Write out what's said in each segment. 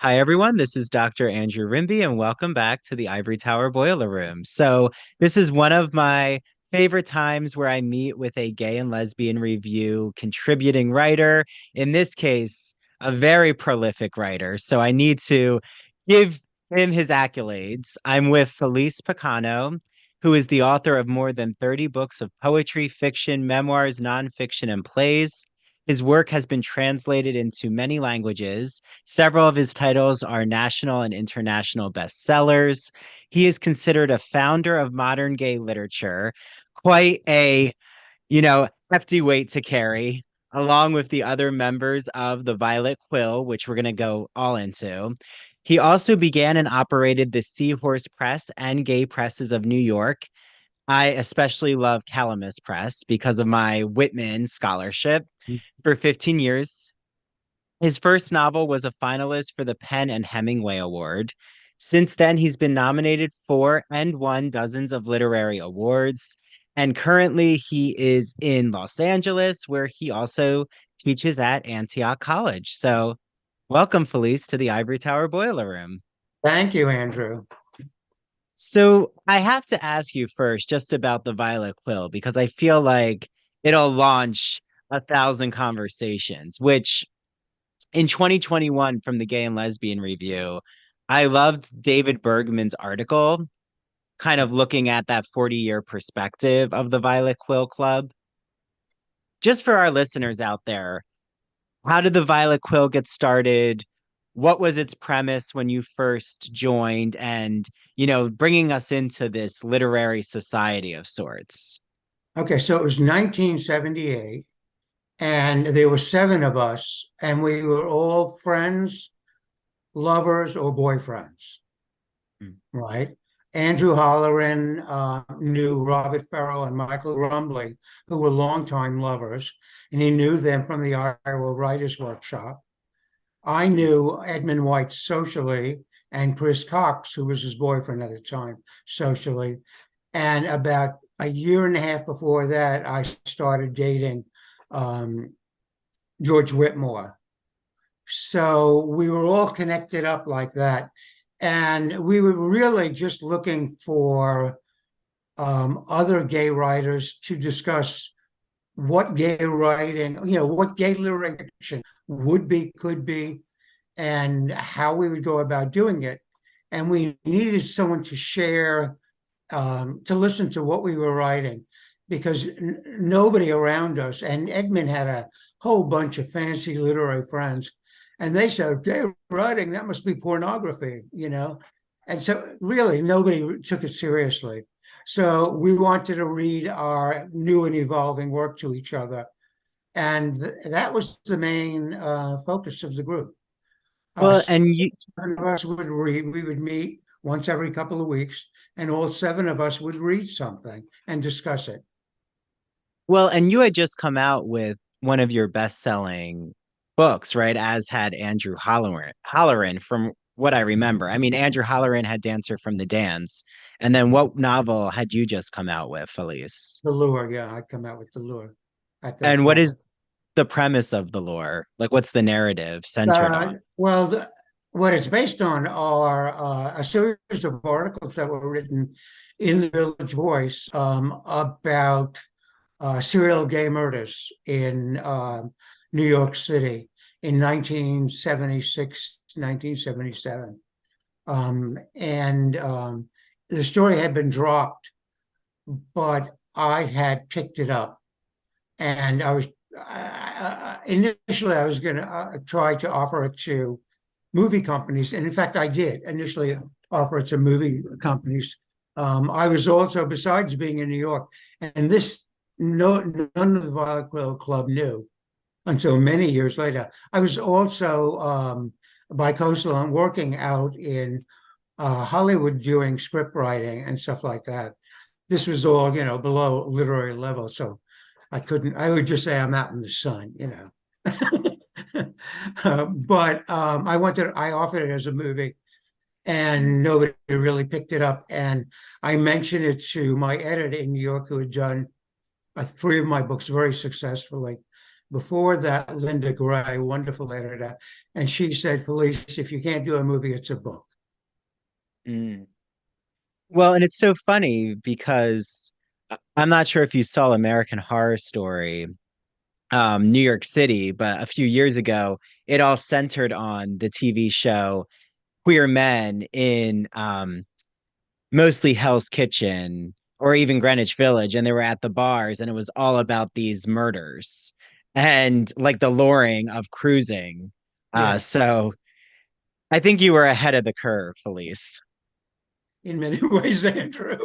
Hi, everyone. This is Dr. Andrew Rimby, and welcome back to the Ivory Tower Boiler Room. This is one of my favorite times where I meet with a gay and lesbian review contributing writer, in this case, a very prolific writer. So, I need to give him his accolades. I'm with Felice Picano, who is the author of more than 30 books of poetry, fiction, memoirs, nonfiction, and plays. His work has been translated into many languages. Several of his titles are national and international bestsellers. He is considered a founder of modern gay literature, quite a, hefty weight to carry, along with the other members of the Violet Quill, which we're going to go all into. He also began and operated the Seahorse Press and Gay Presses of New York. I especially love Calamus Press because of my Whitman scholarship for 15 years. His first novel was a finalist for the Penn and Hemingway Award. Since then, he's been nominated for and won dozens of literary awards. And currently, he is in Los Angeles, where he also teaches at Antioch College. So, welcome, Felice, to the Ivory Tower Boiler Room. Thank you, Andrew. So, I have to ask you first just about the Violet Quill, because I feel like it'll launch a thousand conversations, which in 2021 from the Gay and Lesbian Review, I loved David Bergman's article, kind of looking at that 40-year perspective of the Violet Quill Club. Just for our listeners out there, how did the Violet Quill get started? What was its premise when you first joined? And, bringing us into this literary society of sorts. Okay, so it was 1978, and there were seven of us, and we were all friends, lovers, or boyfriends, Mm. right? Andrew Holleran knew Robert Farrell and Michael Rumley, who were longtime lovers, and he knew them from the Iowa Writers Workshop. I knew Edmund White socially, and Chris Cox, who was his boyfriend at the time, socially. And about a year and a half before that, I started dating George Whitmore. So we were all connected up like that. And we were really just looking for other gay writers to discuss what gay writing, what gay literary fiction would be, could be, and how we would go about doing it. And we needed someone to share, to listen to what we were writing, because nobody around us, and Edmund had a whole bunch of fancy literary friends, and they said, gay writing, that must be pornography. And so really nobody took it seriously. So we wanted to read our new and evolving work to each other. And that was the main focus of the group. Well, and you, Seven of us would read, we would meet once every couple of weeks, and all seven of us would read something and discuss it. and you had just come out with one of your best-selling books, right? As had Andrew Holleran, from what I remember. I mean, Andrew Holleran had Dancer from the Dance. And then what novel had you just come out with, Felice? The Lure, yeah, I'd come out with The Lure at that And what point. is the premise of the lore? Like, what's the narrative centered on? Well, what it's based on are a series of articles that were written in the Village Voice about serial gay murders in New York City in 1976, 1977. And the story had been dropped, but I had picked it up. And I was initially I was going to try to offer it to movie companies, and in fact, I did initially offer it to movie companies. I was also, besides being in New York, and this none of the Violet Quill Club knew until many years later. I was also bi-coastal and working out in Hollywood doing script writing and stuff like that. This was all, below literary level, so I would just say I'm out in the sun. But I offered it as a movie, and nobody really picked it up. And I mentioned it to my editor in New York, who had done three of my books very successfully. Before that, Linda Gray, wonderful editor, and she said, Felice, if you can't do a movie, it's a book. Mm. Well, and it's so funny because I'm not sure if you saw American Horror Story, New York City, but a few years ago, it all centered on the TV show queer men in mostly Hell's Kitchen or even Greenwich Village, and they were at the bars, and it was all about these murders and like the luring of cruising. Yeah, So I think you were ahead of the curve, Felice. in many ways, Andrew.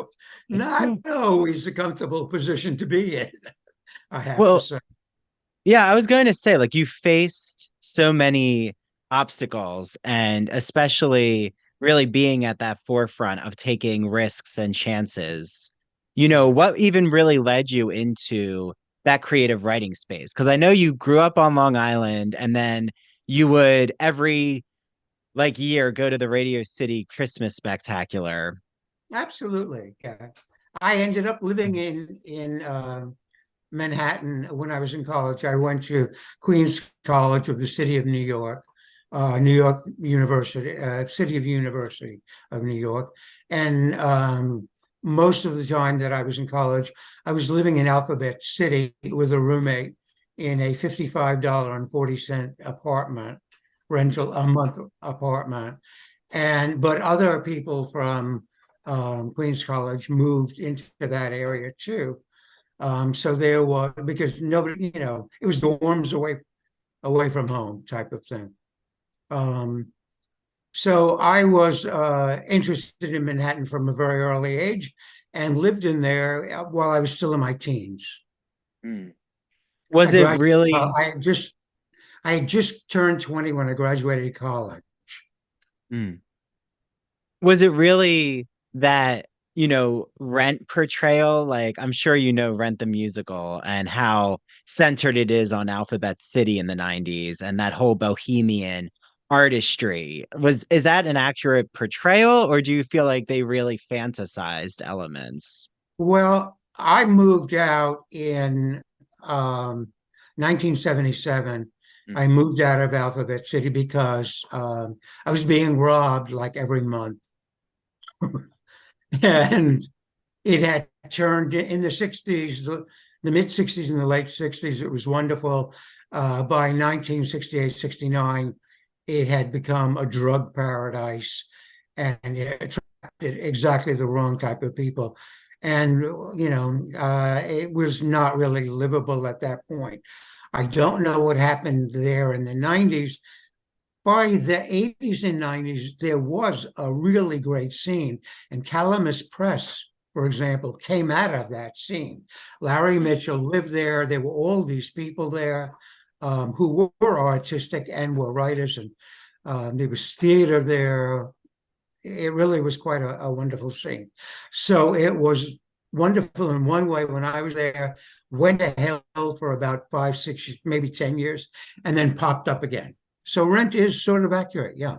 Not always a comfortable position to be in, I have to Well, say. yeah, I was going to say, like, you faced so many obstacles, and especially really being at that forefront of taking risks and chances. Yeah. What even really led you into that creative writing space? Because I know you grew up on Long Island, and then you would every like year go to the Radio City Christmas Spectacular. Absolutely. Yeah. I ended up living in Manhattan when I was in college. I went to Queens College of the City of New York, New York University, City of University of New York, and most of the time that I was in college, I was living in Alphabet City with a roommate in a $55.40 apartment rental a month apartment, and but other people from Queens College moved into that area too. So there was because nobody, it was dorms away from home type of thing. Um, so I was interested in Manhattan from a very early age and lived in there while I was still in my teens. Mm. I Was it graduated. really? I had just turned 20 when I graduated college. Mm. Was it really that, Rent portrayal? Like, I'm sure Rent the musical and how centered it is on Alphabet City in the 90s and that whole bohemian artistry. Is that an accurate portrayal, or do you feel like they really fantasized elements? Well, I moved out in 1977. Mm. I moved out of Alphabet City because I was being robbed like every month. And it had turned in the 60s, the mid 60s and the late 60s. It was wonderful. By 1968, 69, it had become a drug paradise and it attracted exactly the wrong type of people. And, it was not really livable at that point. I don't know what happened there in the 90s. By the 80s and 90s, there was a really great scene. And Calamus Press, for example, came out of that scene. Larry Mitchell lived there. There were all these people there who were artistic and were writers. And there was theater there. It really was quite a wonderful scene. So it was wonderful in one way when I was there, went to hell for about 5, 6, maybe 10 years, and then popped up again. So rent is sort of accurate. Yeah,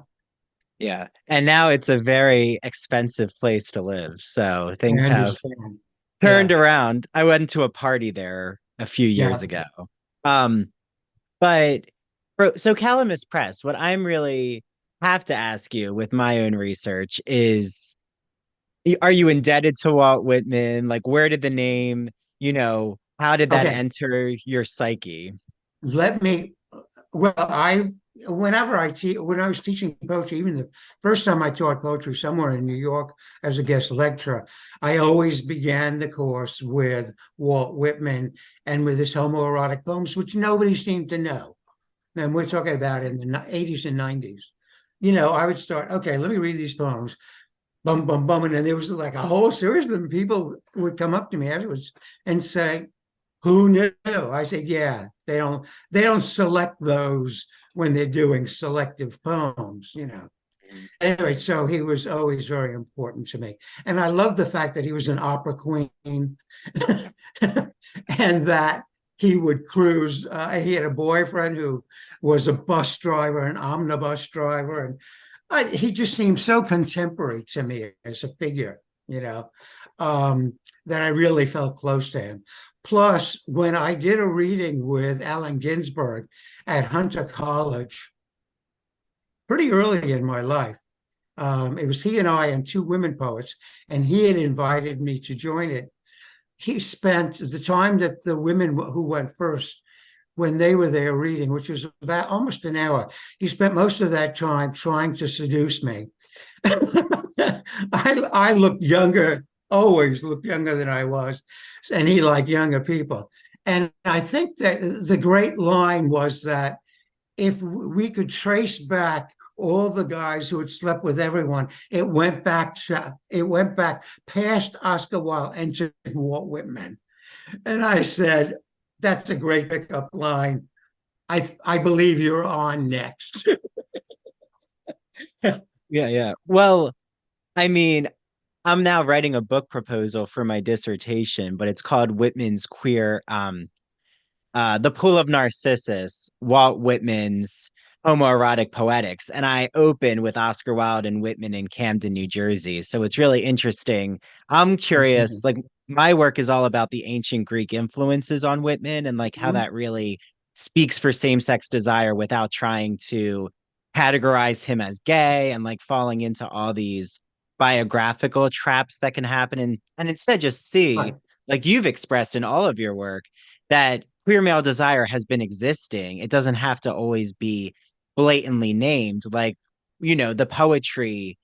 Yeah. And now it's a very expensive place to live. So I things have understand. turned Yeah, around. I went to a party there a few years yeah. ago. Um, but so Calamus Press, what I'm really have to ask you with my own research is, are you indebted to Walt Whitman? Like, where did the name, how did that Okay, enter your psyche? let me. Well, whenever I teach, when I was teaching poetry, even the first time I taught poetry somewhere in New York as a guest lecturer, I always began the course with Walt Whitman and with his homoerotic poems, which nobody seemed to know. And we're talking about in the 80s and 90s. I would start, okay, let me read these poems, bum, bum, bum. And then there was like a whole series of them. People would come up to me afterwards and say, who knew? I said, yeah, they don't select those when they're doing selective poems. Anyway, so he was always very important to me. And I love the fact that he was an opera queen and that he would cruise. He had a boyfriend who was a bus driver, an omnibus driver. And he just seemed so contemporary to me as a figure, that I really felt close to him. Plus, when I did a reading with Allen Ginsberg at Hunter College pretty early in my life, it was he and I and two women poets, and he had invited me to join it. He spent the time that the women who went first, when they were there reading, which was about almost an hour, he spent most of that time trying to seduce me. I looked younger, always looked younger than I was, and he liked younger people. And I think that the great line was that if we could trace back all the guys who had slept with everyone, it went back past Oscar Wilde and to Walt Whitman. And I said, "That's a great pickup line. I believe you're on next." Yeah, yeah. Well, I mean, I'm now writing a book proposal for my dissertation, but it's called Whitman's Queer The Pool of Narcissus, Walt Whitman's homoerotic poetics. And I open with Oscar Wilde and Whitman in Camden, New Jersey. So it's really interesting. I'm curious, like my work is all about the ancient Greek influences on Whitman and like how that really speaks for same-sex desire without trying to categorize him as gay and like falling into all these biographical traps that can happen and instead just see, Right. like you've expressed in all of your work, that queer male desire has been existing. It doesn't have to always be blatantly named. Like, the poetry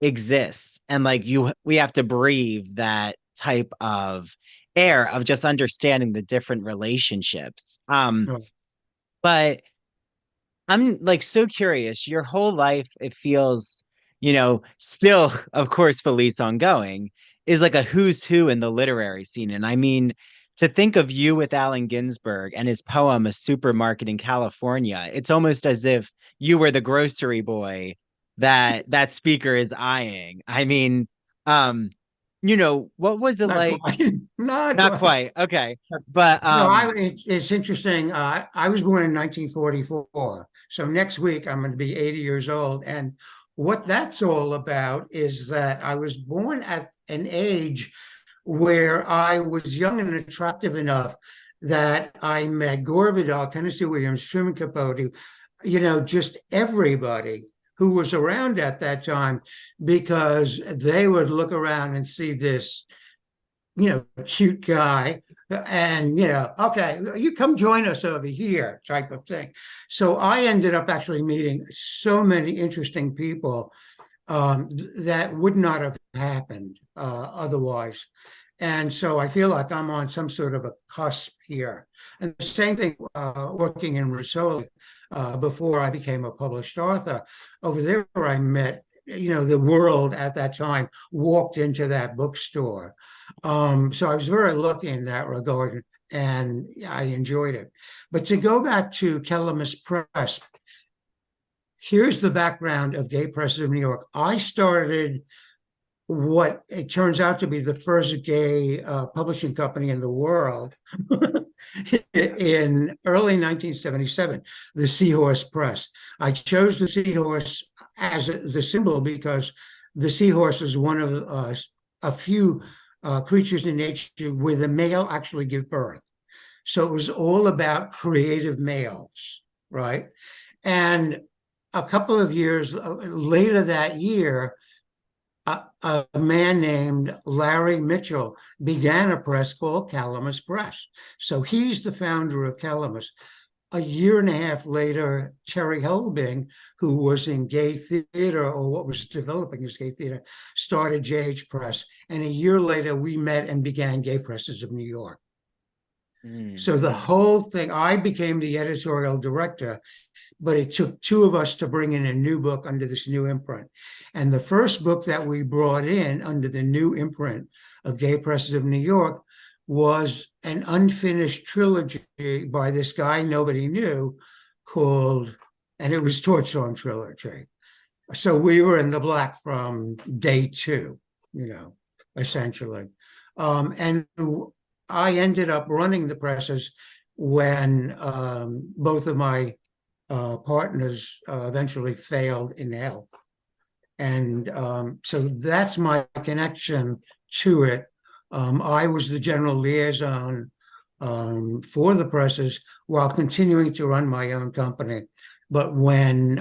exists. And like we have to breathe that type of air of just understanding the different relationships. Right. But I'm like so curious. Your whole life, it feels, still, of course, Felice ongoing, is like a who's who in the literary scene. And I mean, to think of you with Allen Ginsberg and his poem, A Supermarket in California, it's almost as if you were the grocery boy that speaker is eyeing. I mean, um, what was it Not like? quite. Not Not quite. quite. Okay. But No, it's interesting. I was born in 1944. So next week I'm going to be 80 years old. And what that's all about is that I was born at an age where I was young and attractive enough that I met Gore Vidal, Tennessee Williams, Truman Capote, just everybody who was around at that time, because they would look around and see this cute guy, and okay, you come join us over here, type of thing. So I ended up actually meeting so many interesting people that would not have happened otherwise. And so I feel like I'm on some sort of a cusp here. And the same thing working in Risoli before I became a published author. Over there, I met, the world at that time walked into that bookstore. So I was very lucky in that regard, and I enjoyed it. But to go back to Calamus Press, here's the background of Gay Press of New York. I started what it turns out to be the first gay publishing company in the world in early 1977, the Seahorse Press. I chose the seahorse as the symbol because the seahorse is one of a few creatures in nature where the male actually give birth. So it was all about creative males, right? And a couple of years later that year, a man named Larry Mitchell began a press called Calamus Press. So he's the founder of Calamus. A year and a half later, Terry Helbing, who was in gay theater, or what was developing as gay theater, started JH Press. And a year later, we met and began Gay Presses of New York. So the whole thing, I became the editorial director, but it took two of us to bring in a new book under this new imprint. And the first book that we brought in under the new imprint of Gay Presses of New York was an unfinished trilogy by this guy nobody knew called, and it was Torchstone Trilogy. So we were in the black from day two, essentially. And I ended up running the presses when both of my partners eventually failed in health. And so that's my connection to it. I was the general liaison for the presses while continuing to run my own company. But when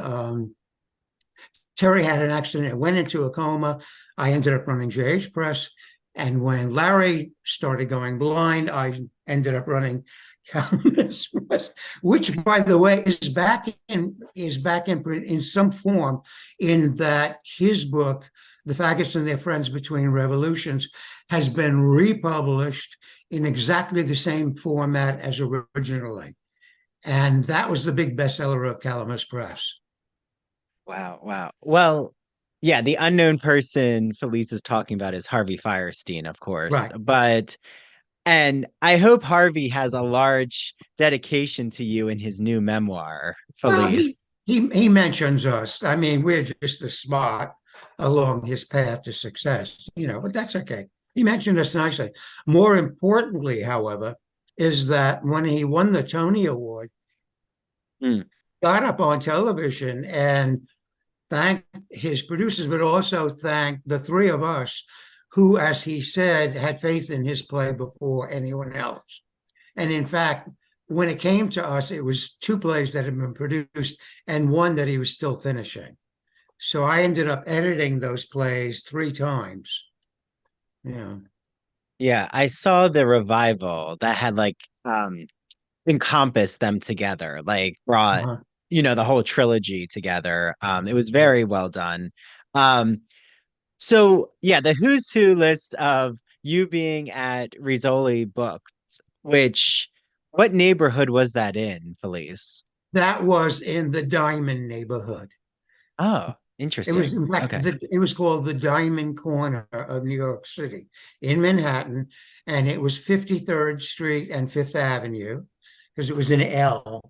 Terry had an accident and went into a coma, I ended up running JH Press. And when Larry started going blind, I ended up running Calvinist Press, which, by the way, is back in some form, in that his book, The Faggots and Their Friends Between Revolutions, has been republished in exactly the same format as originally. And that was the big bestseller of Calamus Press. Wow, wow. Well, yeah, the unknown person Felice is talking about is Harvey Firestein, of course. Right. And I hope Harvey has a large dedication to you in his new memoir, Well, he Felice. he mentions us. I mean, we're just a spot along his path to success, but that's okay. He mentioned us nicely. More importantly, however, is that when he won the Tony Award, Hmm. got up on television and thanked his producers, but also thanked the three of us who, as he said, had faith in his play before anyone else. And in fact, when it came to us, it was two plays that had been produced and one that he was still finishing. So I ended up editing those plays three times. Yeah. Yeah, I saw the revival that had like encompassed them together, like brought, Uh-huh. the whole trilogy together. It was very well done. Um, so yeah, the who's who list of you being at Rizzoli Books, which what neighborhood was that in, Felice? That was in the Diamond neighborhood. Oh, It was, interesting. in fact, Okay. it was called the Diamond Corner of New York City in Manhattan, and it was 53rd Street and Fifth Avenue because it was an L,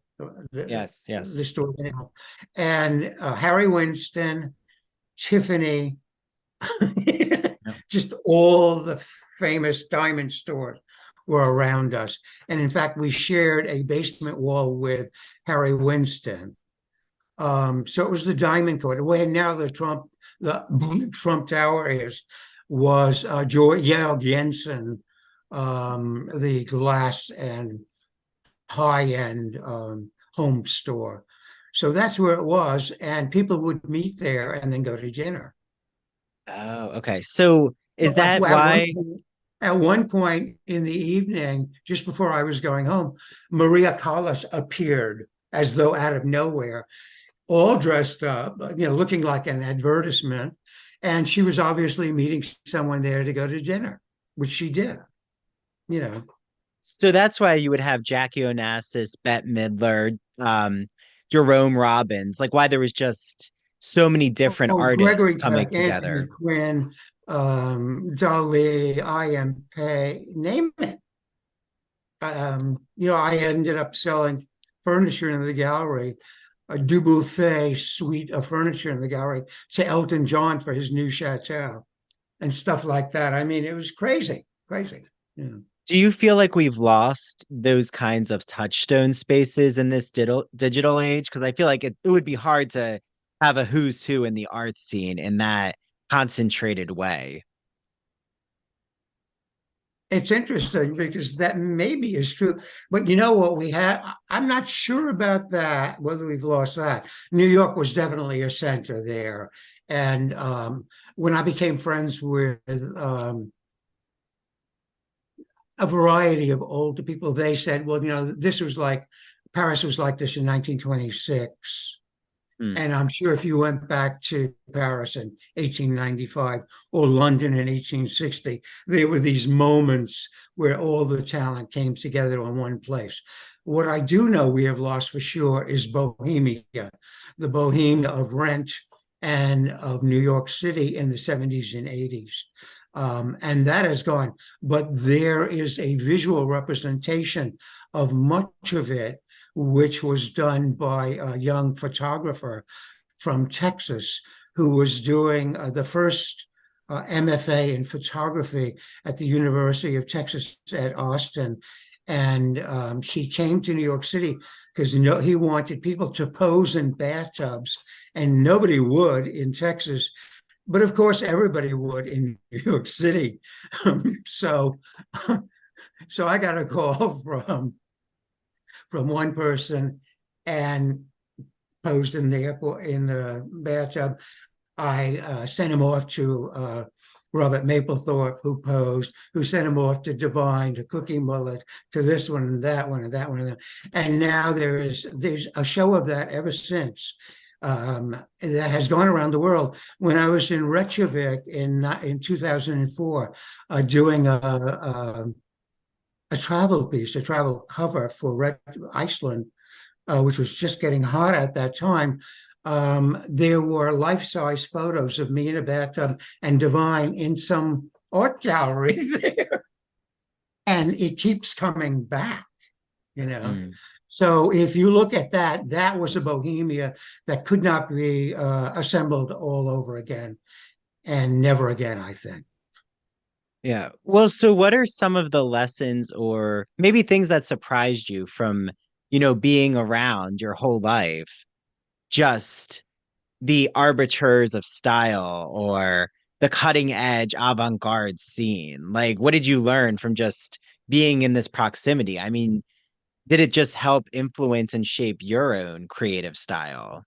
Yes, the yes. store was an L. And Harry Winston, Tiffany, Yeah. just all the famous diamond stores were around us. And in fact, we shared a basement wall with Harry Winston. So it was the Diamond Court. Where now the Trump Tower was George Jensen, the glass and high-end home store. So that's where it was, and people would meet there and then go to dinner. Oh, okay. So is But like that why? at one point in the evening, just before I was going home, Maria Callas appeared as though out of nowhere, all dressed up, looking like an advertisement. And she was obviously meeting someone there to go to dinner, which she did, you know. So that's why you would have Jackie Onassis, Bette Midler, Jerome Robbins, like why there was just so many different Oh, artists Gregory coming Peck, Anthony together. Quinn, Dali, I.M. Pei, name it. I ended up selling furniture in the gallery, a Dubuffet suite of furniture in the gallery to Elton John for his new chateau and stuff like that. I mean, it was crazy, crazy. Yeah. Do you feel like we've lost those kinds of touchstone spaces in this digital age? Because I feel like it would be hard to have a who's who in the art scene in that concentrated way. It's interesting because that maybe is true. But you know what we had? I'm not sure about that, whether we've lost that. New York was definitely a center there. And when I became friends with a variety of older people, they said, well, this was like, Paris was like this in 1926. Hmm. And I'm sure if you went back to Paris in 1895 or London in 1860, there were these moments where all the talent came together in one place. What I do know we have lost for sure is Bohemia, the Bohemia of rent and of New York City in the 70s and 80s. And that has gone. But there is a visual representation of much of it, which was done by a young photographer from Texas who was doing the first MFA in photography at the University of Texas at Austin. And he came to New York City because he wanted people to pose in bathtubs, and nobody would in Texas. But of course, everybody would in New York City. So So I got a call from one person and posed in the airport in the bathtub. I sent him off to Robert Mapplethorpe, who posed, who sent him off to Divine, to Cookie Mullet, to this one and that one and that one and that. And now there's a show of that ever since, that has gone around the world. When I was in Reykjavik in 2004, doing a travel piece, a travel cover for Iceland, which was just getting hot at that time. There were life-size photos of me in a bathtub and Divine in some art gallery there. And it keeps coming back, you know. Mm. So if you look at that, that was a Bohemia that could not be assembled all over again, and never again, I think. Yeah. Well, so what are some of the lessons or maybe things that surprised you from, being around your whole life? Just the arbiters of style or the cutting edge avant-garde scene? Like, what did you learn from just being in this proximity? I mean, did it just help influence and shape your own creative style?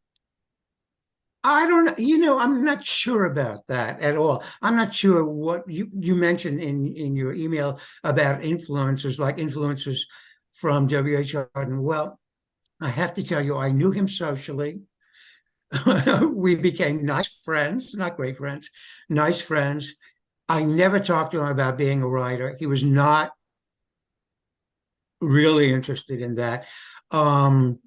I don't know, I'm not sure about that at all. I'm not sure what you mentioned in your email about influencers, like influencers from W.H. Auden. Well, I have to tell you, I knew him socially. We became nice friends, not great friends, nice friends. I never talked to him about being a writer. He was not really interested in that. Um,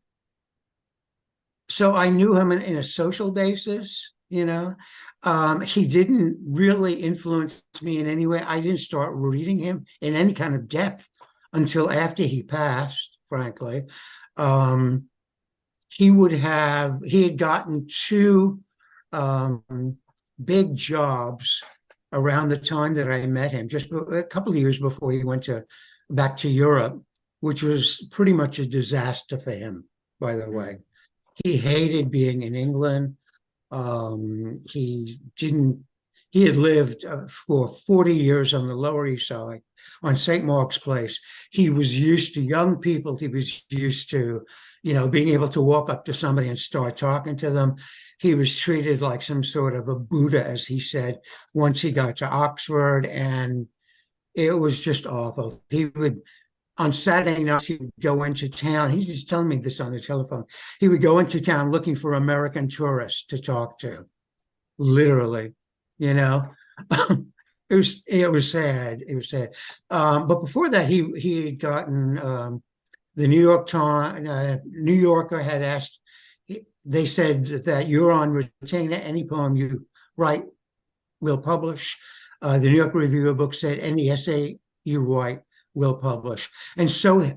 so I knew him in a social basis. He didn't really influence me in any way. I didn't start reading him in any kind of depth until after he passed, frankly. Um, he had gotten two um, big jobs around the time that I met him, just a couple of years before he went back to Europe, which was pretty much a disaster for him, by the Mm, way. He hated being in England. He didn't, he had lived for 40 years on the Lower East Side on St. Mark's Place. He was used to young people. He was used to, being able to walk up to somebody and start talking to them. He was treated like some sort of a Buddha, as he said, once he got to Oxford. And it was just awful. He would on Saturday nights, he would go into town. He's just telling me this on the telephone. He would go into town looking for American tourists to talk to, literally, you know. It was sad. It was sad. But before that, he had gotten the New York Times, New Yorker had asked. They said that you're on retainer. Any poem you write, we'll publish. The New York Review of Books said any essay you write, will publish. And so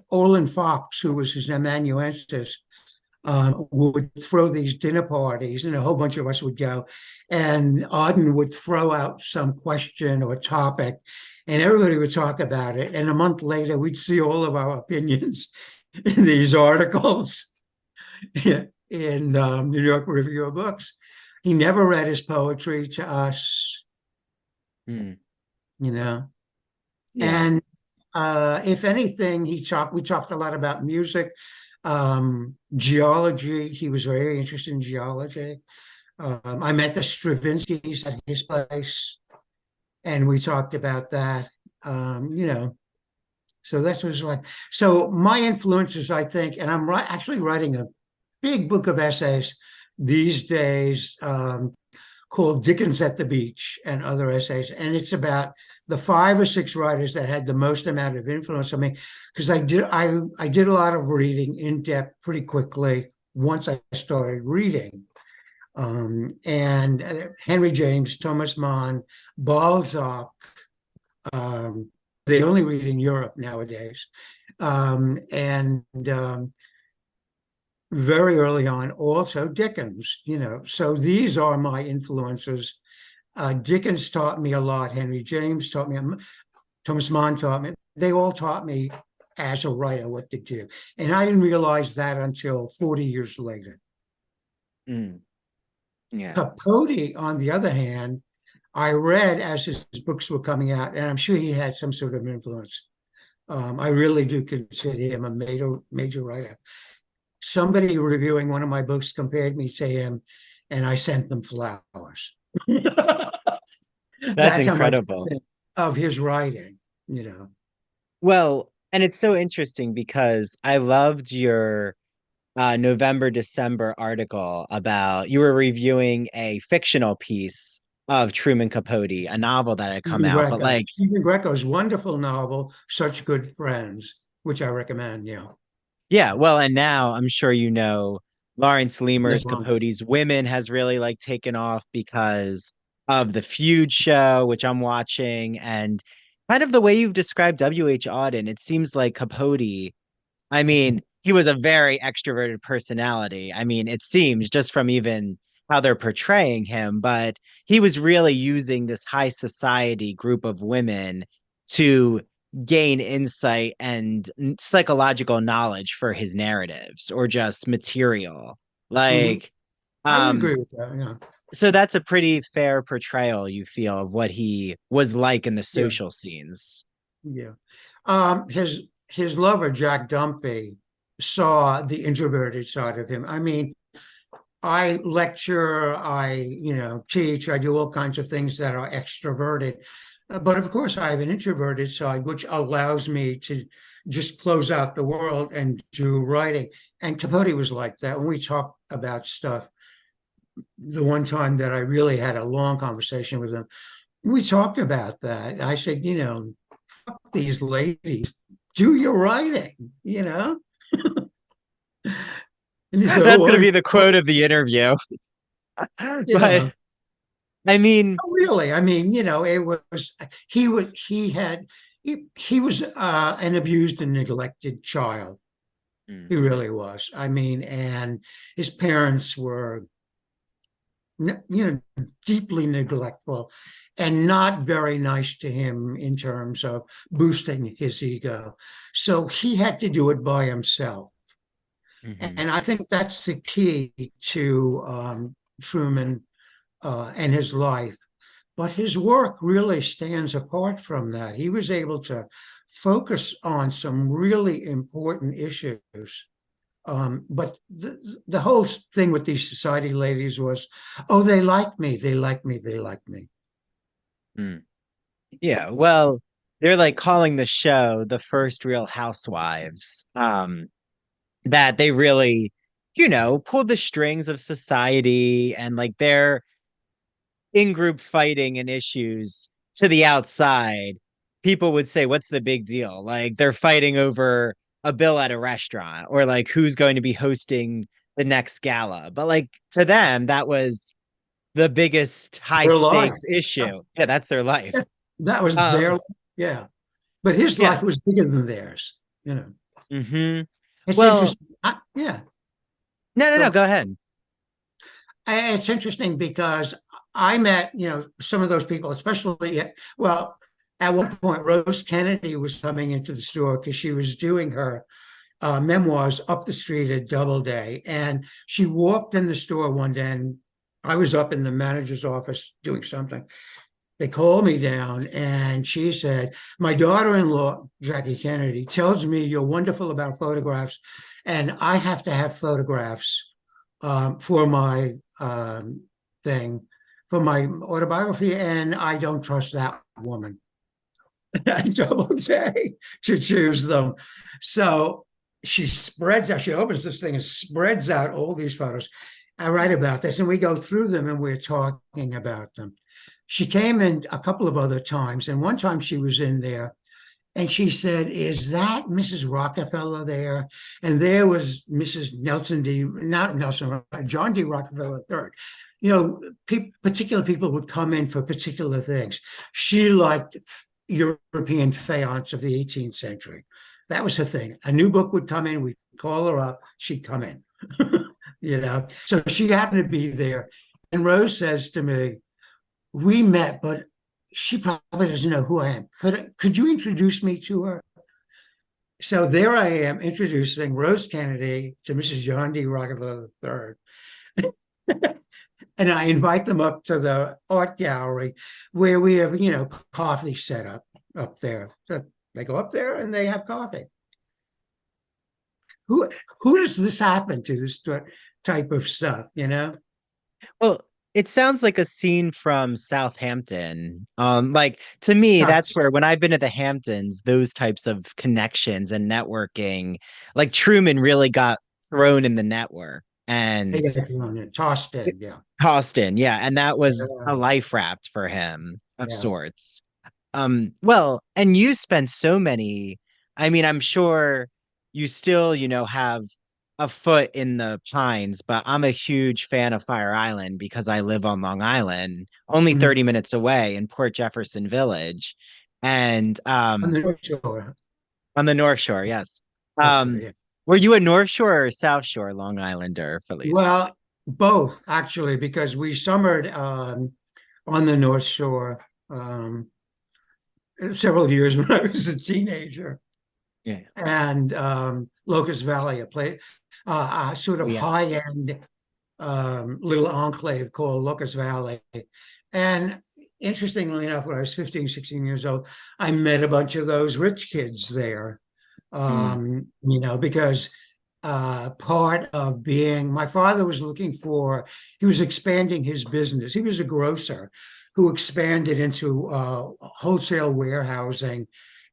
Orland Fox, who was his amanuensis, would throw these dinner parties, and a whole bunch of us would go. And Auden would throw out some question or topic, and everybody would talk about it. And a month later, we'd see all of our opinions in these articles in New York Review of Books. He never read his poetry to us, mm, you know. yeah. And if anything, we talked a lot about music, geology. He was very interested in geology. I met the Stravinskys at his place, and we talked about that. So this was like, so my influences, I think, and I'm actually writing a big book of essays these days, called Dickens at the Beach and Other Essays. And it's about the 5 or 6 writers that had the most amount of influence on me, because I did a lot of reading in depth pretty quickly once I started reading. And Henry James, Thomas Mann, Balzac, they only read in Europe nowadays. And very early on, also Dickens. So these are my influences. Dickens taught me a lot. Henry James taught me. Thomas Mann taught me. They all taught me as a writer what to do. And I didn't realize that until 40 years later. Mm, yeah. Capote, on the other hand, I read as his books were coming out, and I'm sure he had some sort of influence. I really do consider him a major writer. Somebody reviewing one of my books compared me to him, and I sent them flowers. That's That's how much incredible. of his writing, you know. Well, and it's so interesting because I loved your November, December article about you were reviewing a fictional piece of Truman Capote, a novel that had come out, but like, Stephen Greco's wonderful novel, Such Good Friends, which I recommend. Yeah. yeah, well, and now I'm sure you know Lawrence Yes, Leamer's Capote's Women has really like taken off because of the Feud show, which I'm watching, and kind of the way you've described W.H. Auden, it seems like Capote, I mean, he was a very extroverted personality. I mean, it seems just from even how they're portraying him, but he was really using this high society group of women to gain insight and psychological knowledge for his narratives or just material. hmm Like, I would um, agree with that. Yeah. so that's a pretty fair portrayal, you feel, of what he was like in the Yeah. social scenes. Yeah. His lover, Jack Dumphy, saw the introverted side of him. I mean, I lecture, teach, I do all kinds of things that are extroverted. But of course, I have an introverted side, which allows me to just close out the world and do writing. And Capote was like that. When we talk about stuff, the one time that I really had a long conversation with him, we talked about that. I said, fuck these ladies, do your writing. And he said, That's oh, going to be the quote of the interview. you But know, I mean, really, I mean, it was, he was an abused and neglected child. mm, He really was. I mean, and his parents were, deeply neglectful and not very nice to him in terms of boosting his ego. So he had to do it by himself. mhm. And I think that's the key to Truman and his life. But his work really stands apart from that. He was able to focus on some really important issues. But the whole thing with these society ladies was, oh, they like me, they like me, they like me. Mm. Yeah, well, they're like calling the show the first real housewives. That they really, pulled the strings of society and like their in-group fighting and issues to the outside. People would say, what's the big deal? Like they're fighting over a bill at a restaurant or like who's going to be hosting the next gala. But like to them, that was the biggest high Their life. stakes issue. Yeah, that's their life. That was Um, their, yeah. But his yeah. life was bigger than theirs. Hmm. It's Well, interesting. Yeah. no, no, no, So go ahead. it's interesting because I met, some of those people, especially, well, at one point, Rose Kennedy was coming into the store because she was doing her memoirs up the street at Doubleday. And she walked in the store one day, and I was up in the manager's office doing something. They called me down and she said, my daughter-in-law, Jackie Kennedy, tells me you're wonderful about photographs, and I have to have photographs for my thing, for my autobiography, and I don't trust that woman. I double day to choose them. So she opens this thing and spreads out all these photos. I write about this and we go through them and we're talking about them. She came in a couple of other times, and one time she was in there and she said, is that Mrs. Rockefeller there? And there was Mrs. not Nelson, John D. Rockefeller III. Particular people would come in for particular things. She liked European faience of the 18th century. That was her thing. A new book would come in, we'd call her up, she'd come in. So she happened to be there. And Rose says to me, we met, but she probably doesn't know who I am. Could you introduce me to her? So there I am introducing Rose Kennedy to Mrs. John D. Rockefeller III. And I invite them up to the art gallery where we have, coffee set up there. So They go up there and they have coffee. Who who does this happen to, this type of stuff, you know? Well, it sounds like a scene from Southampton. Like to me, that's Nuts. where when I've been to the Hamptons, those types of connections and networking, like Truman really got thrown in the network They and got thrown in, tossed in, yeah. Costin, yeah, and that was a Yeah, life raft for him of yeah. sorts. Well, and you spent so many, I mean, I'm sure you still, have a foot in the pines, but I'm a huge fan of Fire Island because I live on Long Island, only Mhm. 30 minutes away in Port Jefferson Village. And On the North Shore. on the North Shore, yes. North Shore, Um, yeah. were you a North Shore or South Shore Long Islander, Felice? Well, both actually, because we summered on the North Shore several years when I was a teenager, Yeah. and Locust Valley, a sort Oh, of yes. high-end little enclave called Locust Valley. And interestingly enough, when I was 15, 16 years old, I met a bunch of those rich kids there. Mm, Because part of being, my father was he was expanding his business. He was a grocer who expanded into wholesale warehousing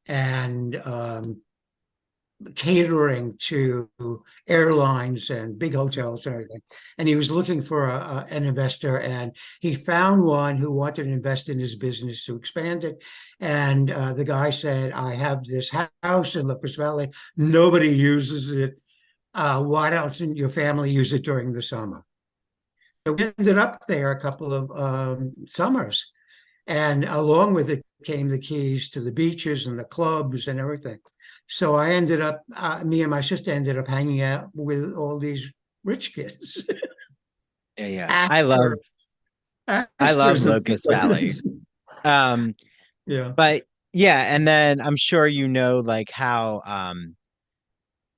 and catering to airlines and big hotels and everything. And he was looking for an investor, and he found one who wanted to invest in his business to expand it. And the guy said, I have this house in Locust Valley. Nobody uses it. Why don't your family use it during the summer? So we ended up there a couple of summers. And along with it came the keys to the beaches and the clubs and everything. So me and my sister ended up hanging out with all these rich kids, yeah, yeah. actors, I love actors, and Locust Valley. Um, yeah, but yeah, and then I'm sure like how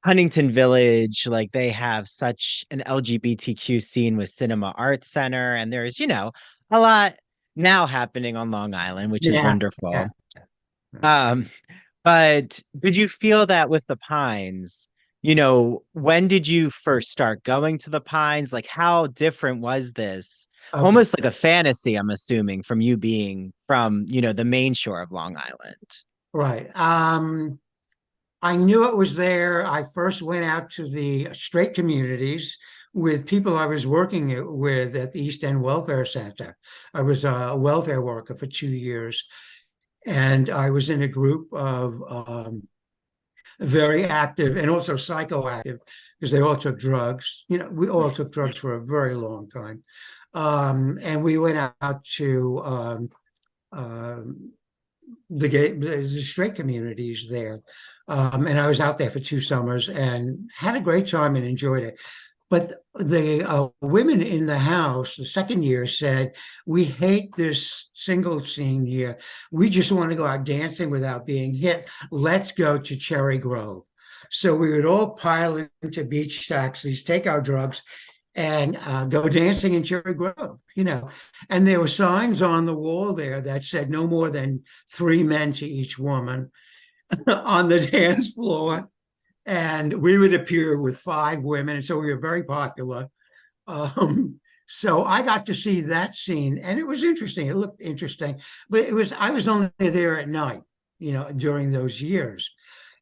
Huntington Village, like they have such an LGBTQ scene with Cinema Arts Center, and there's, a lot now happening on Long Island, which is yeah, wonderful. yeah. Um, but did you feel that with the Pines? When did you first start going to the Pines? Like, how different was this? Okay, Almost like a fantasy, I'm assuming, from you being from, the main shore of Long Island. right. I knew it was there. I first went out to the straight communities with people I was working with at the East End Welfare Center. I was a welfare worker for 2 years, and I was in a group of very active and also psychoactive because they all took drugs. We all took drugs for a very long time. And we went out to the straight communities there. And I was out there for 2 summers and had a great time and enjoyed it. But the women in the house, the second year, said, we hate this single scene here. We just want to go out dancing without being hit. Let's go to Cherry Grove. So we would all pile into beach taxis, take our drugs, and go dancing in Cherry Grove. And there were signs on the wall there that said no more than 3 men to each woman on the dance floor. And we would appear with 5 women. And so we were very popular. So I got to see that scene, and it was interesting. It looked interesting, but I was only there at night, during those years.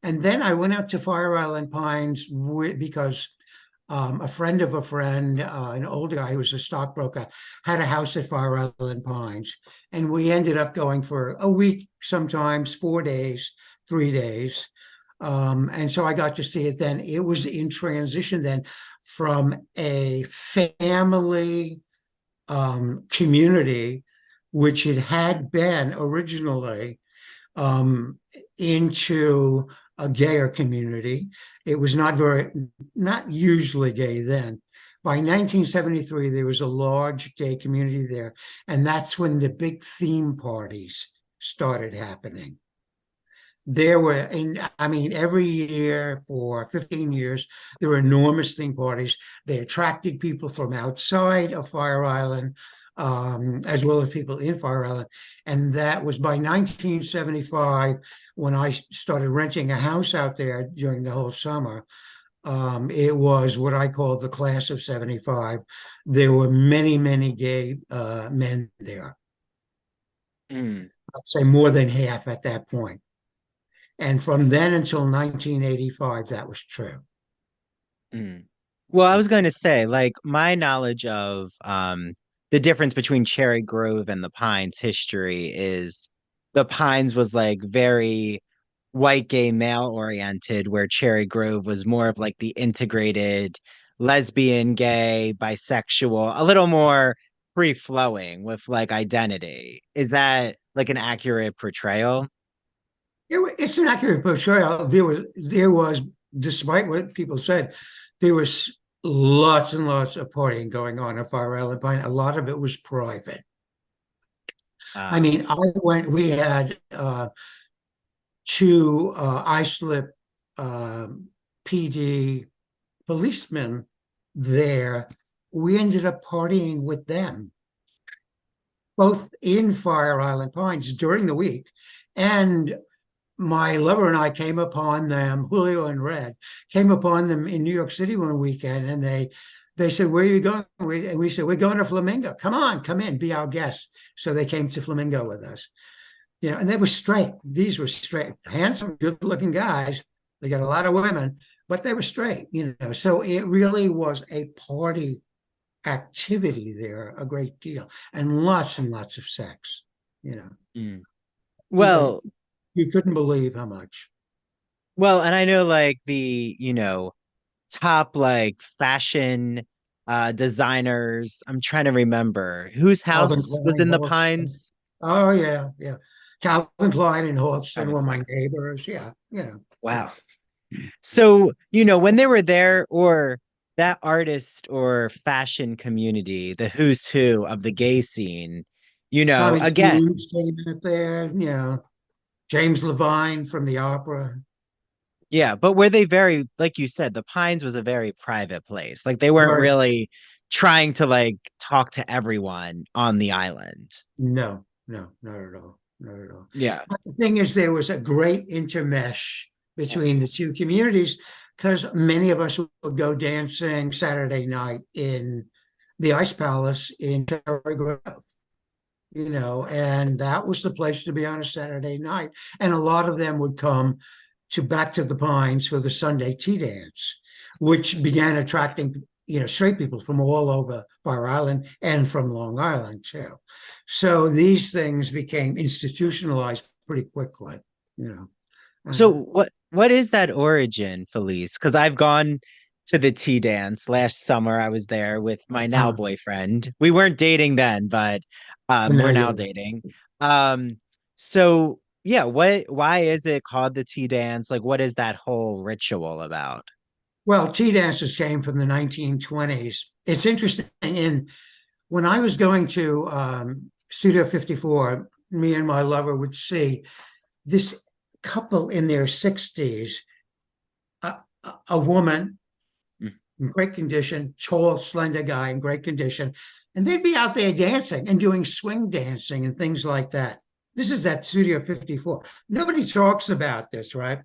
And then I went out to Fire Island Pines because a friend of a friend, an older guy who was a stockbroker, had a house at Fire Island Pines. And we ended up going for a week, sometimes 4 days, 3 days. And so I got to see it then. It was in transition then from a family community, which it had been originally, um, into a gayer community. It was not usually gay then. By 1973, there was a large gay community there, and that's when the big theme parties started happening. I mean, every year for 15 years, there were enormous theme parties. They attracted people from outside of Fire Island. as well as people in Fire Island. And that was by 1975 when I started renting a house out there during the whole summer. It was what I call the class of 75. There were many, many gay men there. Mm, I'd say more than half at that point. And from then until 1985, that was true. mm. Well, I was going to say, like, my knowledge of the difference between Cherry Grove and the Pines history is the Pines was like very white gay male oriented, where Cherry Grove was more of like the integrated lesbian, gay, bisexual, a little more free flowing with like identity. Is that like an accurate portrayal? It's an accurate portrayal. There was, despite what people said, there was lots and lots of partying going on at Fire Island Pine. A lot of it was private. I Uh, mean, we had two Islip PD policemen there. We ended up partying with them, both in Fire Island Pines during the week. And my lover and I came upon them, Julio and Red, came upon them in New York City one weekend, and they said, "Where are you going?" And we said, "We're going to Flamingo. Come on, come in, be our guest." So they came to Flamingo with us, and they were straight. These were straight, handsome, good-looking guys. They got a lot of women, but they were straight. So it really was a party activity there, a great deal, and lots of sex. You know, mm. you, Well, you couldn't believe how much. and I know like the top like fashion designers. I'm trying to remember whose Calvin house was Klein, in the Holston. Pines. Oh yeah, yeah. Calvin Klein and Holston Calvin were my Klein. neighbors. Yeah, yeah. Wow. So, when they were there, or that artist or fashion community, the who's who of the gay scene, Tommy again, Smoots came out there. James Levine from the opera. yeah, but were they very, like you said, the Pines was a very private place. Like they weren't Very really trying to like talk to everyone on the island. no, no, not at all, not at all. Yeah. But the thing is, there was a great intermesh between the two communities because many of us would go dancing Saturday night in the Ice Palace in Cherry Grove. And that was the place to be on a Saturday night. And a lot of them would come back to the Pines for the Sunday tea dance, which began attracting, straight people from all over Fire Island and from Long Island too. So these things became institutionalized pretty quickly, you know. So Uh, what is that origin, Felice? Because I've gone to the tea dance last summer. I was there with my now uh, boyfriend. We weren't dating then, but and now we're now you dating. So yeah, why is it called the tea dance? Like, what is that whole ritual about? well, tea dances came from the 1920s. It's interesting. When I was going to Studio 54, me and my lover would see this couple in their 60s, a woman Mm. in great condition, tall, slender guy in great condition, and they'd be out there dancing and doing swing dancing and things like that. This is at Studio 54. Nobody talks about this, right?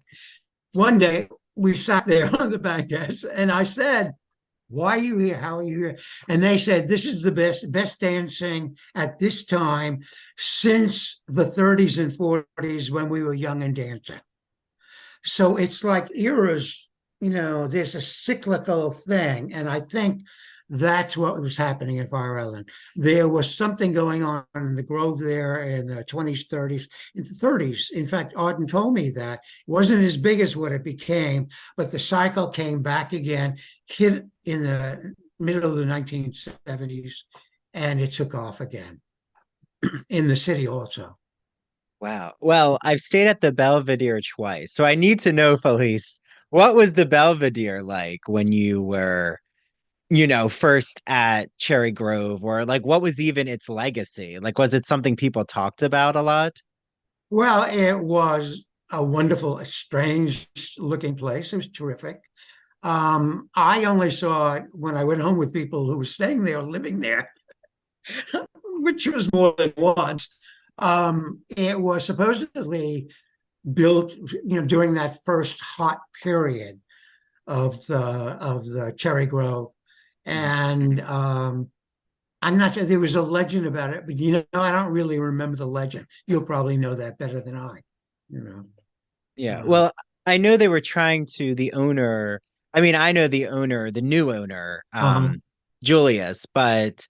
One day we sat there on the banquette and I said, "Why are you here? How are you here?" And they said, "This is the best dancing at this time since the 30s and 40s when we were young and dancing." So it's like eras, there's a cyclical thing. And I think that's what was happening in Fire Island. There was something going on in the Grove there in the 20s, 30s, in the 30s. In fact, Auden told me that it wasn't as big as what it became, but the cycle came back again, hit in the middle of the 1970s, and it took off again in the city also. Wow. Well, I've stayed at the Belvedere twice, so I need to know, Felice, what was the Belvedere like when you were first at Cherry Grove, or like what was even its legacy? Like, was it something people talked about a lot? Well, it was a wonderful, strange looking place. It was terrific. I only saw it when I went home with people who were staying there, living there. which was more than once. It was supposedly built, during that first hot period of the cherry grove, Mhm. and I'm not sure there was a legend about it, but I don't really remember the legend. You'll probably know that better than I. You know, Yeah. uh, Well, I know they were trying to the owner. I mean, I know the owner, the new owner, uh, Julius, but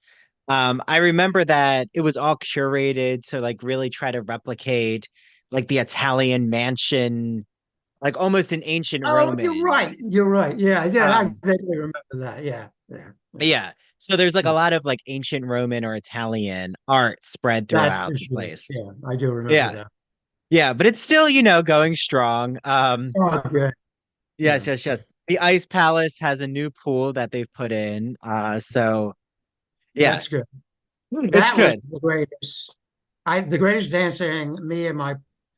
I remember that it was all curated to like really try to replicate like the Italian mansion, like almost an ancient oh, you're Roman. right. You're right. Yeah, yeah, I Um, vaguely remember that. Yeah, yeah, yeah, yeah. So there's like a yeah. lot of like ancient Roman or Italian art spread That's throughout for the sure. place. Yeah, I do remember Yeah. that. Yeah, but it's still, going strong. Oh, good. Yes, Yeah, yes, yes. The Ice Palace has a new pool that they've put in. So yeah, that's good. it's That was good. the greatest. The greatest dancing me and my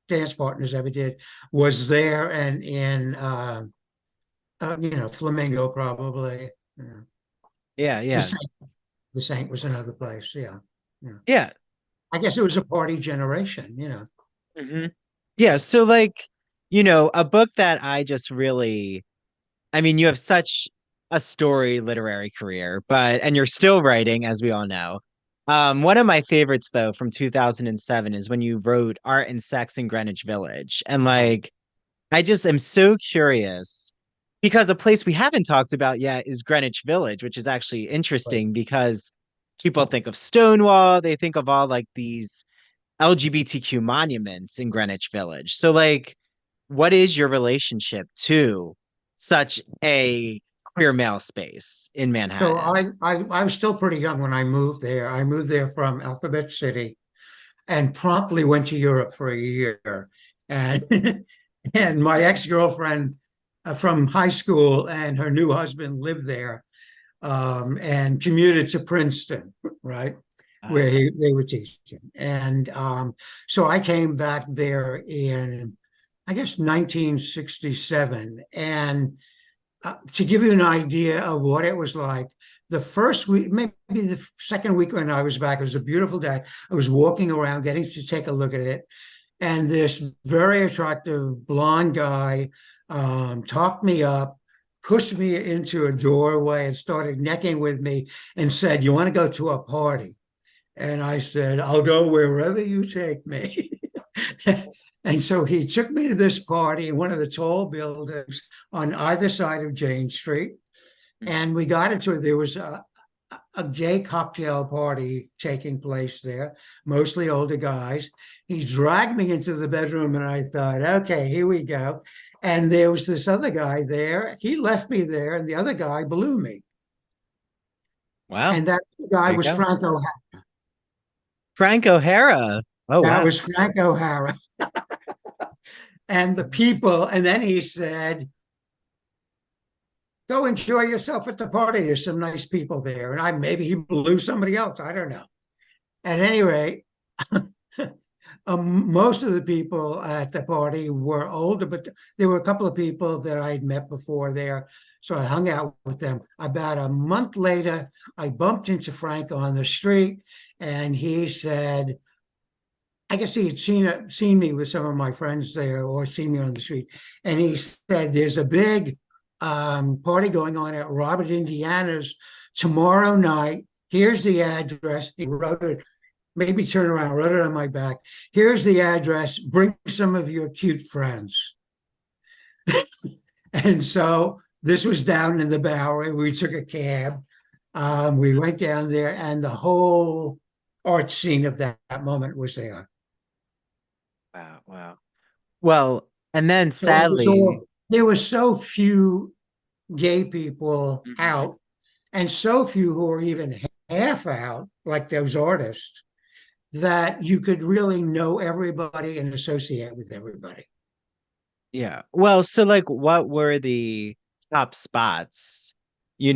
dance partners ever did was there and in Flamingo probably. Yeah. Yeah, The yeah. Saint, the Saint was another place. Yeah, yeah. Yeah. I guess it was a party generation. Hmm. Yeah, so like, a book that I just really, I mean, you have such a story literary career, and you're still writing, as we all know. One of my favorites though from 2007 is when you wrote Art and Sex in Greenwich Village. And Oh, like I just am so curious because a place we haven't talked about yet is Greenwich Village, which is actually right. interesting because people think of Stonewall, they think of all like these LGBTQ monuments in Greenwich Village. So, like, what is your relationship to such a queer male space in So Manhattan? I was still pretty young when I moved there. I moved there from Alphabet City and promptly went to Europe for a year. And and my ex-girlfriend from high school and her new husband lived there, and commuted to Princeton, right, where Ah, they were teaching. And so I came back there in, I guess, 1967. And to give you an idea of what it was like, the first week, maybe the second week when I was back, it was a beautiful day. I was walking around, getting to take a look at it, and this very attractive blonde guy talked me up, pushed me into a doorway, and started necking with me, and said, "You want to go to a party?" And I said, "I'll go wherever you take me." And so he took me to this party in one of the tall buildings on either side of Jane Street. mm, And we got into it. There was a gay cocktail party taking place there, mostly older guys. He dragged me into the bedroom, and I thought, okay, here we go. And there was this other guy there. He left me there, and the other guy blew me. wow. And that guy There you was go. Frank O'Hara. Frank O'Hara. Oh, That wow. was Frank O'Hara. And the people, and then he said, go enjoy yourself at the party. There's some nice people there. And maybe he blew somebody else. I don't know. At any rate, most of the people at the party were older, but there were a couple of people that I'd met before there. So I hung out with them. About a month later, I bumped into Frank on the street, and he said, I guess he had seen me with some of my friends there or seen me on the street. And he said, there's a big party going on at Robert Indiana's tomorrow night. Here's the address. He wrote it, maybe turn around, wrote it on my back. Here's the address. Bring some of your cute friends. And so this was down in the Bowery. We took a cab. We went down there, and the whole art scene of that moment was there. Wow, wow. Well, and then So it was sadly, all, there were so few gay people mhm, out, and so few who were even half out, like those artists, that you could really know everybody and associate with everybody. yeah. Well, so like what were the top spots, in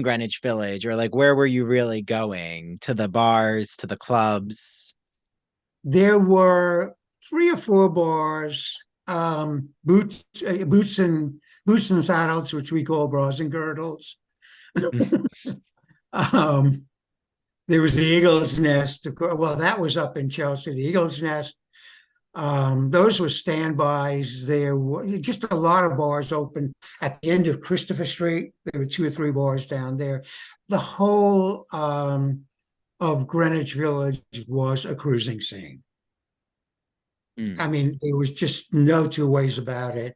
Greenwich Village, or like where were you really going? To the bars, to the clubs? There were three or four bars, boots and saddles, which we call bras and girdles. Mm. um, There was the Eagle's Nest. Of course, well, that was up in Chelsea. The Eagle's Nest. Those were standbys. There were just a lot of bars open at the end of Christopher Street. There were two or three bars down there. The whole of Greenwich Village was a cruising scene. Mm, I mean, there was just no two ways about it.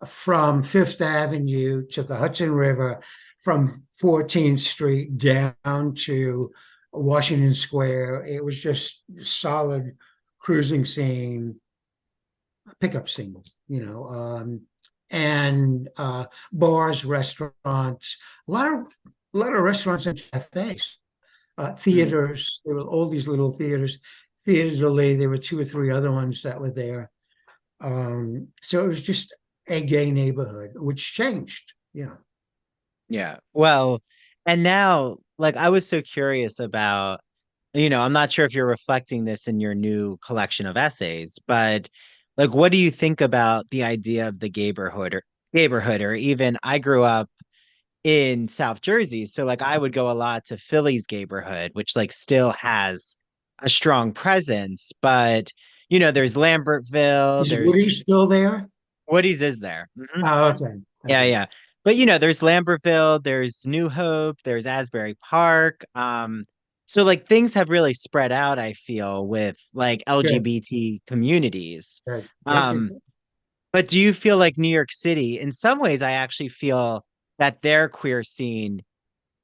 From Fifth Avenue to the Hudson River, from 14th Street down to Washington Square, it was just solid cruising scene, pickup scene, and bars, restaurants, a lot of restaurants and cafes, mm. theaters. There were all these little theaters. Theater Delay, there were two or three other ones that were there. So it was just a gay neighborhood, which changed. Yeah. Well, and now, like, I was so curious about, I'm not sure if you're reflecting this in your new collection of essays, but like, what do you think about the idea of the neighborhood, or even I grew up in South Jersey, so like I would go a lot to Philly's neighborhood, which like still has a strong presence, but there's Lambertville, Is Woody there's still there? Woody's is there. Mhm. Oh, okay. Yeah, Okay. yeah. But there's Lambertville, there's New Hope, there's Asbury Park. So like things have really spread out, I feel, with like Good. LGBT communities. Good. Yep. Yep. Um, but do you feel like New York City, in some ways, I actually feel that their queer scene,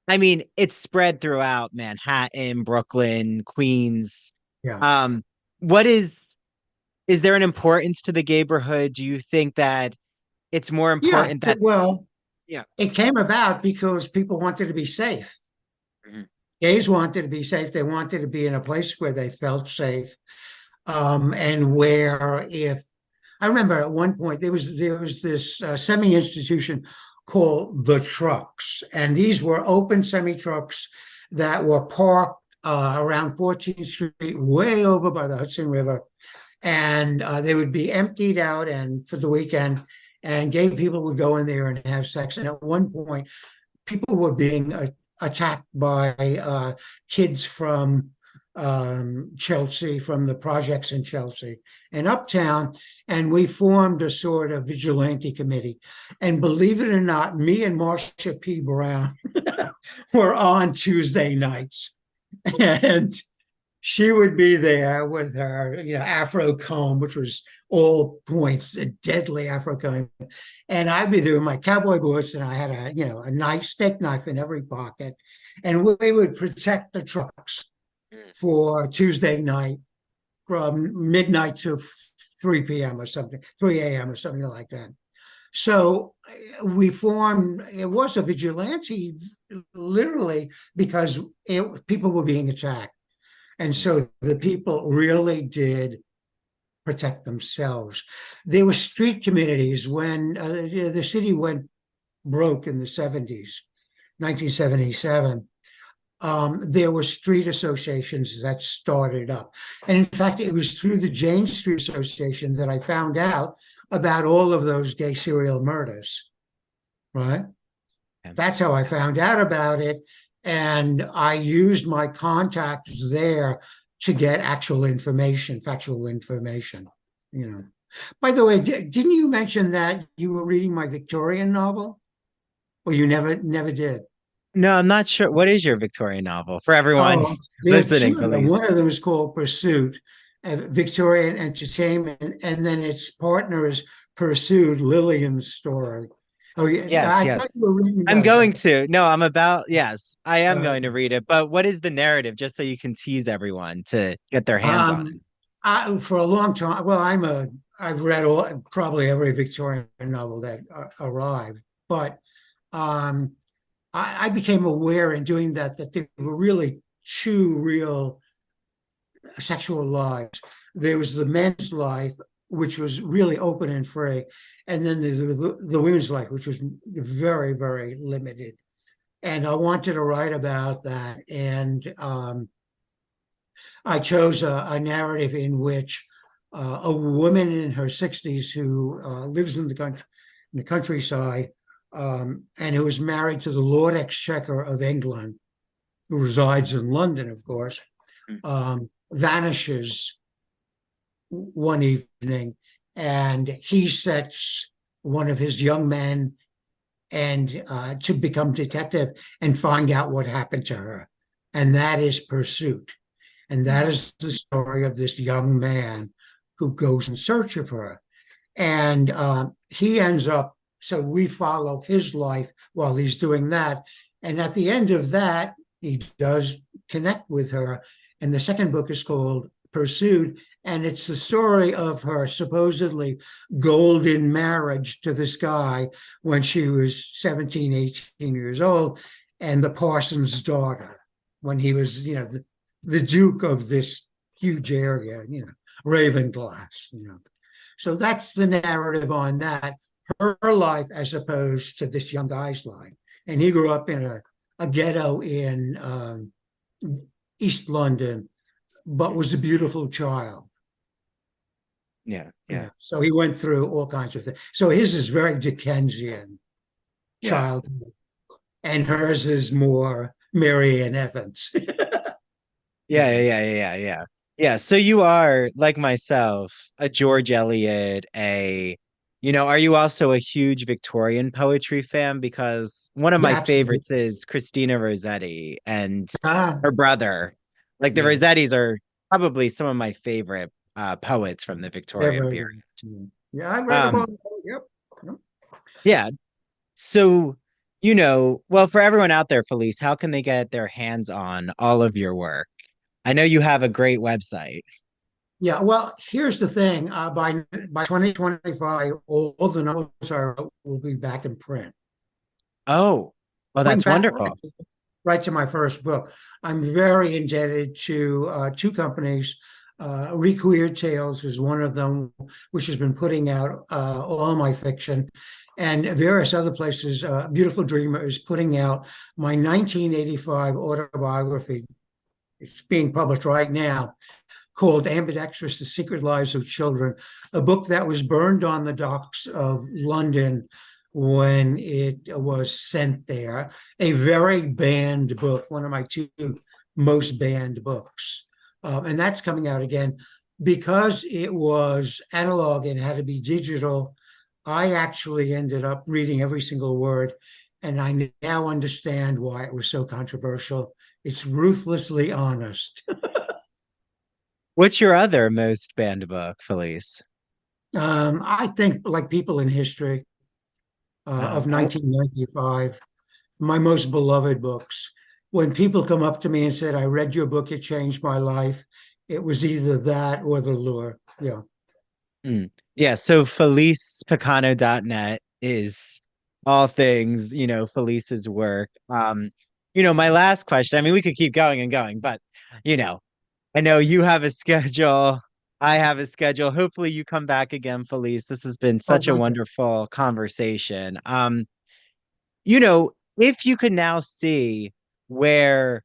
I mean, it's spread throughout Manhattan, Brooklyn, Queens. Yeah. Um, what is there an importance to the neighborhood? Do you think that it's more Yeah. important that, Well, yeah. it came about because people wanted to be safe. Mhm. Gays wanted to be safe. They wanted to be in a place where they felt safe, and where if I remember at one point there was this semi-institution called the Trucks, and these were open semi-trucks that were parked around 14th Street, way over by the Hudson River, and they would be emptied out and for the weekend, and gay people would go in there and have sex. And at one point, people were being attacked by kids from Chelsea, from the projects in Chelsea and Uptown. And we formed a sort of vigilante committee. And believe it or not, me and Marsha P. Brown were on Tuesday nights. And she would be there with her, Afro comb, which was all points, a deadly Afro comb. And I'd be there with my cowboy boots, and I had a knife, steak knife in every pocket. And we would protect the trucks Mm. for Tuesday night from midnight to 3 p.m. or something, 3 a.m. or something like that. So we formed, it was a vigilante, literally, because people were being attacked. And so the people really did protect themselves. There were street communities when the city went broke in the 70s, 1977. There were street associations that started up. And in fact, it was through the Jane Street Association that I found out about all of those gay serial murders, right? Yeah. That's how I found out about it. And I used my contacts there to get actual information, factual information. By the way, didn't you mention that you were reading my Victorian novel? Or you never did? No, I'm not sure. What is your Victorian novel for everyone Oh, there are listening, two of them. One Felice? of them is called Pursuit, Victorian Entertainment, and then its partner is Pursued, Lillian's story. Oh, yeah. Yes, I thought yes. you were reading I'm those. going to. No, I'm about, yes, I am Uh, going to read it. But what is the narrative, just so you can tease everyone to get their hands on it? Um, for a long time, well, I've read probably every Victorian novel that arrived, but um, I became aware in doing that there were really two real sexual lives. There was the men's life, which was really open and free, and then the women's life, which was very, very limited. And I wanted to write about that, and I chose a narrative in which a woman in her 60s who lives in the countryside, and who was married to the Lord Exchequer of England. who resides in London, of course, vanishes one evening, and he sets one of his young men and to become detective and find out what happened to her, and that is Pursuit, and that is the story of this young man who goes in search of her, and he ends up. So we follow his life while he's doing that, and at the end of that, he does connect with her. And the second book is called Pursued, and it's the story of her supposedly golden marriage to this guy when she was 17, 18 years old, and the parson's daughter when he was, the duke of this huge area, Ravenglass, So that's the narrative on that, her life as opposed to this young guy's life. And he grew up in a ghetto in East London, but was a beautiful child. Yeah, yeah, Yeah. So he went through all kinds of things. So his is very Dickensian yeah. childhood, and hers is more Mary Ann Evans. Yeah, yeah, yeah, yeah, yeah. Yeah, so you are, like myself, a George Eliot, are you also a huge Victorian poetry fan? Because one of Yeah, my absolutely. favorites is Christina Rossetti and Ah, her brother. Like the yeah. Rossettis are probably some of my favorite poets from the They're Victorian very period. good. Yeah, I read Um, about. Yep. Yep. yeah, so well, for everyone out there, Felice, how can they get their hands on all of your work? I know you have a great website. Yeah, well, here's the thing. By 2025, all the novels will be back in print. Oh, well, Going that's back wonderful. right to my first book, I'm very indebted to two companies. Requeer Tales is one of them, which has been putting out all my fiction, and various other places. Beautiful Dreamer is putting out my 1985 autobiography. It's being published right now, called Ambidextrous: The Secret Lives of Children, a book that was burned on the docks of London when it was sent there. A very banned book, one of my two most banned books. And that's coming out again. Because it was analog and had to be digital, I actually ended up reading every single word, and I now understand why it was so controversial. It's ruthlessly honest. What's your other most banned book, Felice? I think, like People in History of Oh, 1995, my most beloved books. When people come up to me and said, "I read your book, it changed my life," it was either that or The Lure. Yeah. mm. Yeah, so FelicePicano.net is all things, Felice's work. My last question, I mean, we could keep going and going, but, you know, I know you have a schedule. I have a schedule. Hopefully you come back again, Felice. This has been Oh, such a thank you. wonderful conversation. If you could now see where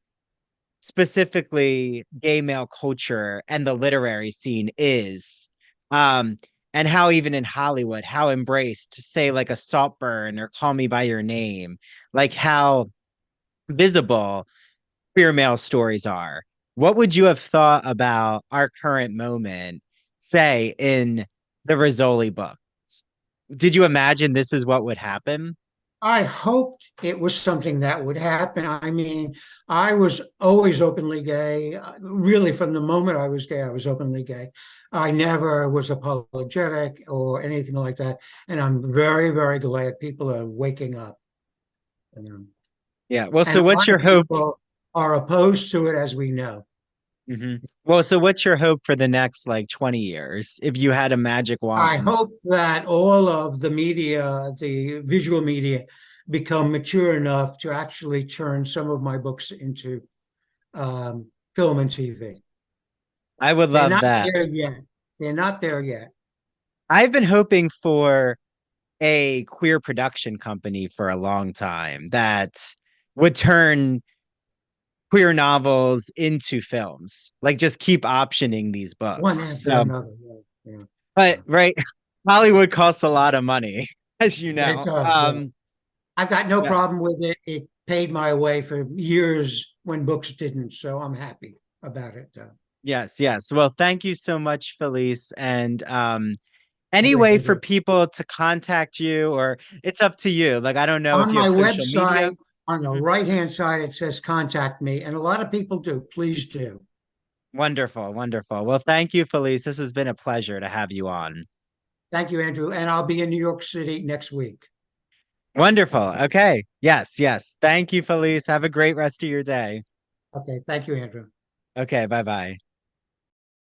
specifically gay male culture and the literary scene is, um, and how even in Hollywood, how embraced, say like a Saltburn or Call Me by Your Name, like how visible queer male stories are. What would you have thought about our current moment, say, in the Rizzoli books? Did you imagine this is what would happen? I hoped it was something that would happen. I mean, I was always openly gay. Really, from the moment I was gay, I was openly gay. I never was apologetic or anything like that. And I'm very, very glad people are waking up. You know. Yeah. Well, And so a what's lot your of hope? people are opposed to it, as we know. Well, so what's your hope for the next like 20 years if you had a magic I wand? hope that all of the media, the visual media, become mature enough to actually turn some of my books into film and TV. I would They're love not that. there yet. They're not there yet. I've been hoping for a queer production company for a long time that would turn queer novels into films, like just keep optioning these One books. after another. Yeah, yeah, But yeah. right, Hollywood costs a lot of money, as you It know. does. Yeah. I've got no Yes. problem with it. It paid my way for years when books didn't. So I'm happy about it. Yes, yes. Well, thank you so much, Felice. And any Okay, way thank for you. people to contact you, or it's up to you. Like, I don't know if On you have my social media. website, on the Mhm. right-hand side, it says contact me, and a lot of people do. Please do. Wonderful, wonderful. Well, thank you, Felice. This has been a pleasure to have you on. Thank you, Andrew. And I'll be in New York City next week. Wonderful. Okay. Yes, yes. Thank you, Felice. Have a great rest of your day. Okay, thank you, Andrew. Okay, bye-bye.